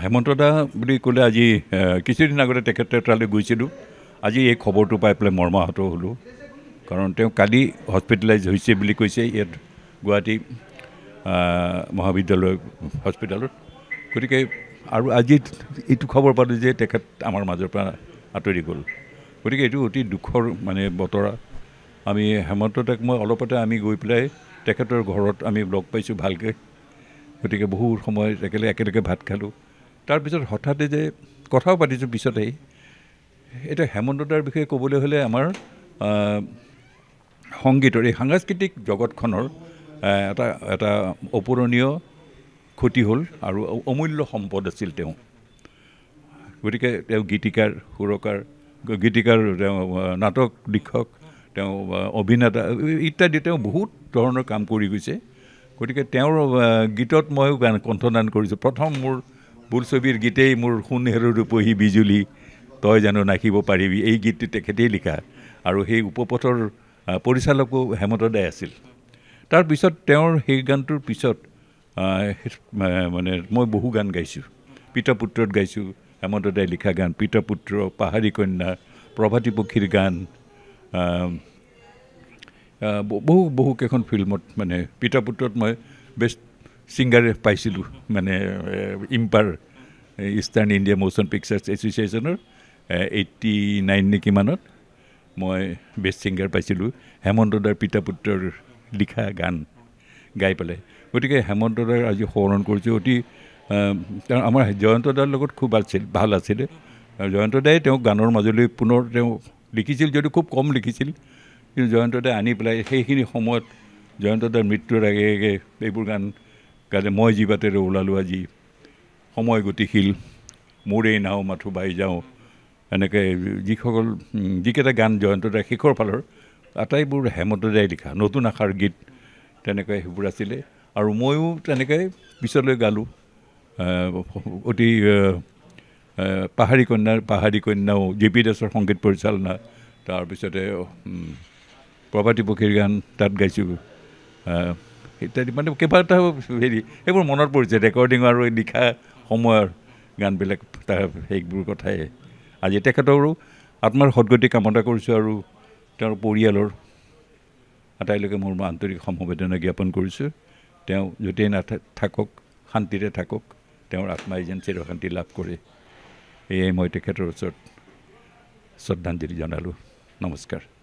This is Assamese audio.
হেমন্ত দা বুলি ক'লে আজি কিছুদিন আগতে তেখেতে তালৈ গৈছিলোঁ আজি এই খবৰটো পাই পেলাই মৰ্মাহত হ'লোঁ কাৰণ তেওঁ কালি হস্পিটেলাইজ হৈছে বুলি কৈছে ইয়াত গুৱাহাটী মহাবিদ্যালয় হস্পিটেলত গতিকে আৰু আজি এইটো খবৰ পালোঁ যে তেখেত আমাৰ মাজৰ পৰা আঁতৰি গ'ল গতিকে এইটো অতি দুখৰ মানে বতৰা আমি হেমন্ত দাক মই অলপতে আমি গৈ পেলাই তেখেতৰ ঘৰত আমি লগ পাইছোঁ ভালকৈ গতিকে বহু সময় একেলগে ভাত খালোঁ তাৰপিছত হঠাতে যে কথাও পাতিছোঁ পিছতেই এতিয়া হেমন্ত দাৰ বিষয়ে ক'বলৈ হ'লে আমাৰ সংগীতৰ এই সাংস্কৃতিক জগতখনৰ এটা অপূৰণীয় ক্ষতি হ'ল আৰু অমূল্য সম্পদ আছিল তেওঁ গতিকে তেওঁ গীতিকাৰ সুৰকাৰ তেওঁ নাটক লিখক তেওঁ অভিনেতা ইত্যাদি তেওঁ বহুত ধৰণৰ কাম কৰি গৈছে গতিকে তেওঁৰ গীতত ময়ো গান কণ্ঠদান কৰিছোঁ প্ৰথম মোৰ বোলছবিৰ গীতেই মোৰ সোণেৰু ৰূপহী বিজুলী তই জানো নাচিব পাৰিবি এই গীতটো তেখেতেই লিখা আৰু সেই উপপথৰ পৰিচালকো হেমন্ত দাই আছিল তাৰপিছত তেওঁৰ সেই গানটোৰ পিছত মানে মই বহু গান গাইছোঁ পিতা পুত্ৰত গাইছোঁ হেমন্ত দাই লিখা গান পিতা পুত্ৰ পাহাৰী কন্যা প্ৰভাতী পক্ষীৰ গান বহু কেইখন ফিল্মত মানে পিতা পুত্ৰত মই বেষ্ট ছিংগাৰ পাইছিলোঁ মানে ইম্পাৰ ইষ্টাৰ্ণ ইণ্ডিয়া মোশ্যন পিকচাৰ্ছ এছ'চিয়েশ্যনৰ 89 নেকি মানত মই বেষ্ট ছিংগাৰ পাইছিলোঁ হেমন্ত দাৰ পিতা পুত্ৰৰ লিখা গান গাই পেলাই গতিকে হেমন্ত দাৰ আজি সোঁৱৰণ কৰিছোঁ অতি আমাৰ জয়ন্ত দাৰ লগত খুব ভাল আছিলে জয়ন্ত দাই তেওঁক গানৰ মাজলৈ পুনৰ তেওঁ লিখিছিল যদিও খুব কম লিখিছিল কিন্তু জয়ন্ত দাই আনি পেলাই সেইখিনি সময়ত জয়ন্ত দাৰ মৃত্যুৰ আগে আগে এইবোৰ গান গালে মই যি বাটেৰে ওলালোঁ আজি সময় গতিশীল মোৰেই নাও মাথো বাই যাওঁ এনেকৈ যিকেইটা গান জয়ন্ত দাৰ শেষৰ ফালৰ আটাইবোৰ হেমন্ত দাই লিখা নতুন আশাৰ গীত তেনেকৈ সেইবোৰ আছিলে আৰু ময়ো তেনেকৈ পিছলৈ গালোঁ অতি পাহাৰী কন্যাও জে পি দাসৰ সংগীত পৰিচালনা তাৰপিছতে প্ৰভাতী পক্ষীৰ গান তাত গাইছোঁ ইত্যাদি মানে কেইবাটাও সেইবোৰ মনত পৰিছে ৰেকৰ্ডিং আৰু লিখা সময়ৰ গানবিলাক তাৰ সেইবোৰ কথাই আজি তেখেতৰো আত্মাৰ সদগতি কামনা কৰিছোঁ আৰু তেওঁৰ পৰিয়ালৰ আটাইলৈকে মোৰ আন্তৰিক সমবেদনা জ্ঞাপন কৰিছোঁ তেওঁ য'তেই থাকক শান্তিৰে থাকক তেওঁৰ আত্মাই যেন চিৰশান্তি লাভ কৰে এয়াই মই তেখেতৰ ওচৰত শ্ৰদ্ধাঞ্জলি জনালোঁ নমস্কাৰ